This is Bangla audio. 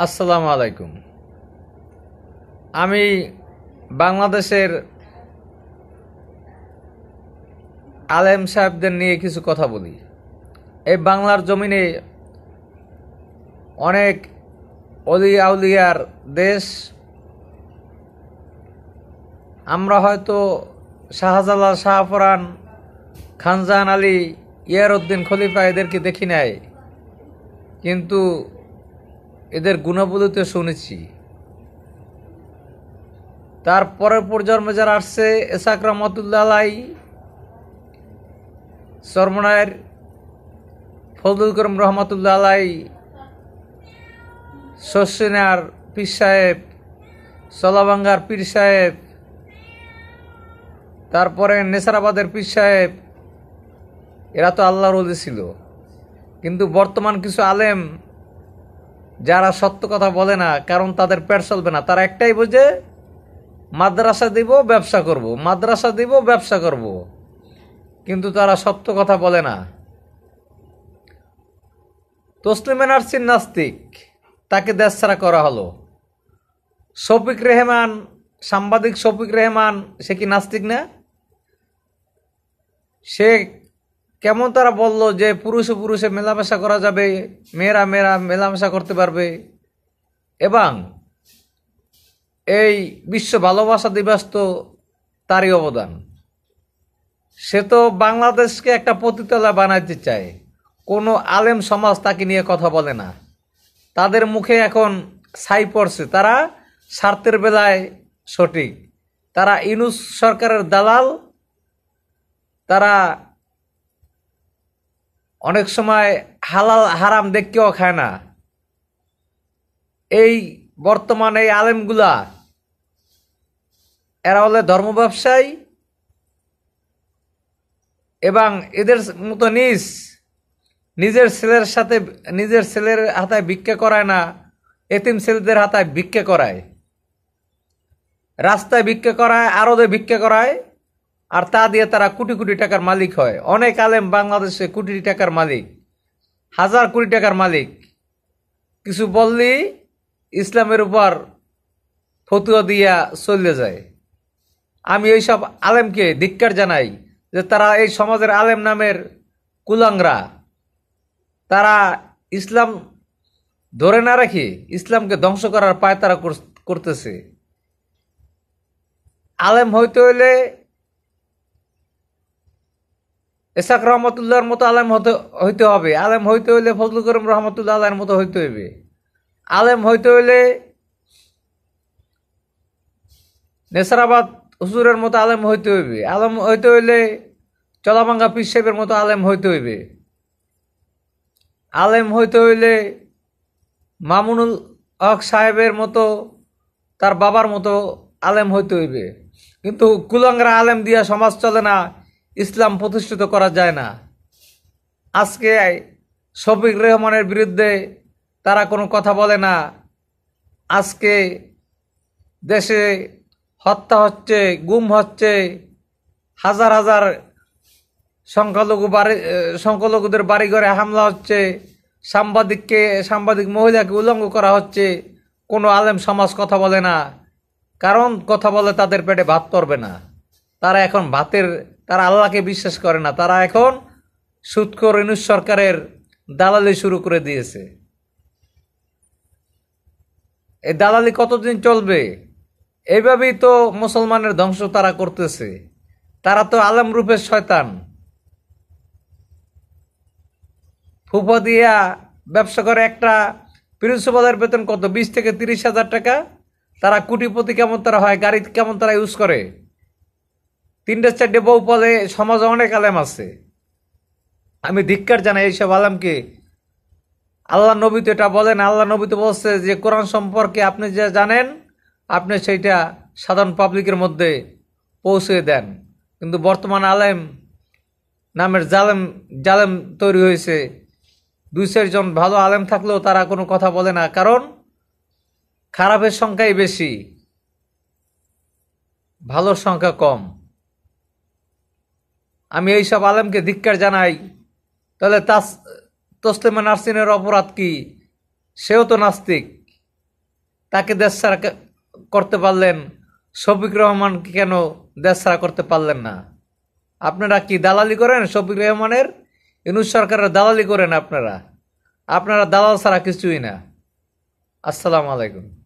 আসসালামু আলাইকুম। আমি বাংলাদেশের আলেম সাহেবদের নিয়ে কিছু কথা বলি। এই বাংলার জমিনে অনেক অলি আউলিয়ার দেশ। আমরা হয়তো শাহজালাল, শাহপরান, খানজাহান আলী, ইয়ারউদ্দিন খলিফা এদেরকে দেখি নাই, কিন্তু এদের গুণাবলীতে শুনেছি। তার পরের প্রজন্মে যারা আসছে, এসাক রহমতুল্লাহ আলাই, চরমনায়ের ফজলুল করিম রহমতুল্লাহ আলাই, শস্যিনার পীর সাহেব, সলাবাঙ্গার পীর সাহেব, তারপরে নেসারাবাদের পীর সাহেব, এরা তো আল্লাহর ওলি ছিল। কিন্তু বর্তমান কিছু আলেম যারা সত্য কথা বলে না, কারণ তাদের পেট চলবে না, তারা একটাই বোঝে মাদ্রাসা দিব ব্যবসা করব, মাদ্রাসা দিব ব্যবসা করব, কিন্তু তারা সত্য কথা বলে না। তসলিম এনার্সির নাস্তিক, তাকে দেশ ছাড়া করা হলো। শফিক রেহমান, সাংবাদিক শফিক রেহমান, সে কি নাস্তিক না? সে কেমন তারা বলল যে পুরুষে পুরুষে মেলামেশা করা যাবে, মেয়েরা মেয়েরা মেলামেশা করতে পারবে, এবং এই বিশ্ব ভালোবাসা দিবস তো তারই অবদান। সে তো বাংলাদেশকে একটা পতিতালয় বানাইতে চায়। কোনো আলেম সমাজ তাকে নিয়ে কথা বলে না। তাদের মুখে এখন ছাই পড়ছে, তারা স্বার্থের বেলায় সঠিক। তারা ইউনূস সরকারের দালাল। তারা অনেক সময় হালাল হারাম দেখকেও খায় না। এই বর্তমানে এই আলেমগুলা, এরা হলে ধর্ম ব্যবসায়ী, এবং এদের মতো নিজের ছেলের সাথে, নিজের ছেলের হাতায় ভিক্ষা করায় না, এতিম ছেলেদের হাতায় ভিক্ষা করায়, রাস্তায় ভিক্ষা করায়, আরদে ভিক্ষা করায়, আর তা দিয়ে তারা কোটি কোটি টাকার মালিক হয়। অনেক আলেম বাংলাদেশে কোটি টাকার মালিক, হাজার কোটি টাকার মালিক। কিছু বললি ইসলামের উপর ফতুয়া দিয়া চলে যায়। আমি এইসব আলেমকে ধিক্কার জানাই যে তারা এই সমাজের আলেম নামের কুলাঙ্গরা। তারা ইসলাম ধরে না রেখে ইসলামকে ধ্বংস করার পায় তারা করতেছে। আলেম হইতে হইলে এসাক রহমতুল্লাহর মতো আলেম হইতে হবে। আলেম হইতে হইলে ফজলুল করিম রহমতুল্লাহ আল্লাহর মতো হইতে হইবে। আলেম হইতে হইলে নেসারাবাদ হুজুরের মতো আলেম হইতে হইবে। আলেম হইতে হইলে চলাবাঙ্গা পীর সাহেবের মতো আলেম হইতে হইবে। আলেম হইতে হইলে মামুনুল হক সাহেবের মতো, তার বাবার মতো আলেম হইতে হইবে। কিন্তু কুলাঙ্গারা আলেম দিয়া সমাজ চলে না, ইসলাম প্রতিষ্ঠিত করা যায় না। আজকে শফিক রেহমানের বিরুদ্ধে তারা কোনো কথা বলে না। আজকে দেশে হত্যা হচ্ছে, গুম হচ্ছে, হাজার হাজার সংখ্যালঘুদের বাড়িঘরে হামলা হচ্ছে, সাংবাদিক মহিলাকে উলঙ্গ করা হচ্ছে। কোনো আলেম সমাজ কথা বলে না, কারণ কথা বলে তাদের পেটে ভাত পড়বে না। তারা এখন তারা আল্লাহকে বিশ্বাস করে না। তারা এখন সুদখোর ইউনূস সরকারের দালালি শুরু করে দিয়েছে। এই দালালি কতদিন চলবে? এইভাবেই তো মুসলমানের ধ্বংস তারা করতেছে। তারা তো আলেম রূপের শয়তান। ফুফা দিয়া ব্যবসা করে। একটা প্রিন্সিপালের বেতন কত? 20 থেকে 30 হাজার টাকা। তারা কোটিপতি কেমন তারা হয়, গাড়ি কেমন তারা ইউজ করে, 3-4 বউ পলে। সমাজে অনেক আলেম আছে। আমি ধিক্কার জানাই এইসব আলেমকে। আল্লাহ নবী তো এটা বলেন। আল্লাহ নবী তো বলছে যে কোরআন সম্পর্কে আপনি যা জানেন আপনি সেইটা সাধারণ পাবলিকের মধ্যে পৌঁছে দেন। কিন্তু বর্তমান আলেম নামের জালেম তৈরি হয়েছে। 2-4 জন ভালো আলেম থাকলেও তারা কোনো কথা বলে না, কারণ খারাপের সংখ্যাই বেশি, ভালোর সংখ্যা কম। আমি এইসব আলেমকে ধিক্কার জানাই। তাহলে তসলিমা নাসরিনের অপরাধ কি? সেও তো নাস্তিক। তাকে দেশ ছাড়া করতে পারলেন, শফিক রহমানকে কেন দেশ ছাড়া করতে পারলেন না? আপনারা কি দালালি করেন শফিক রহমানের? ইউনূস সরকারের দালালি করেন আপনারা। আপনারা দালাল ছাড়া কিছুই না। আসসালামু আলাইকুম।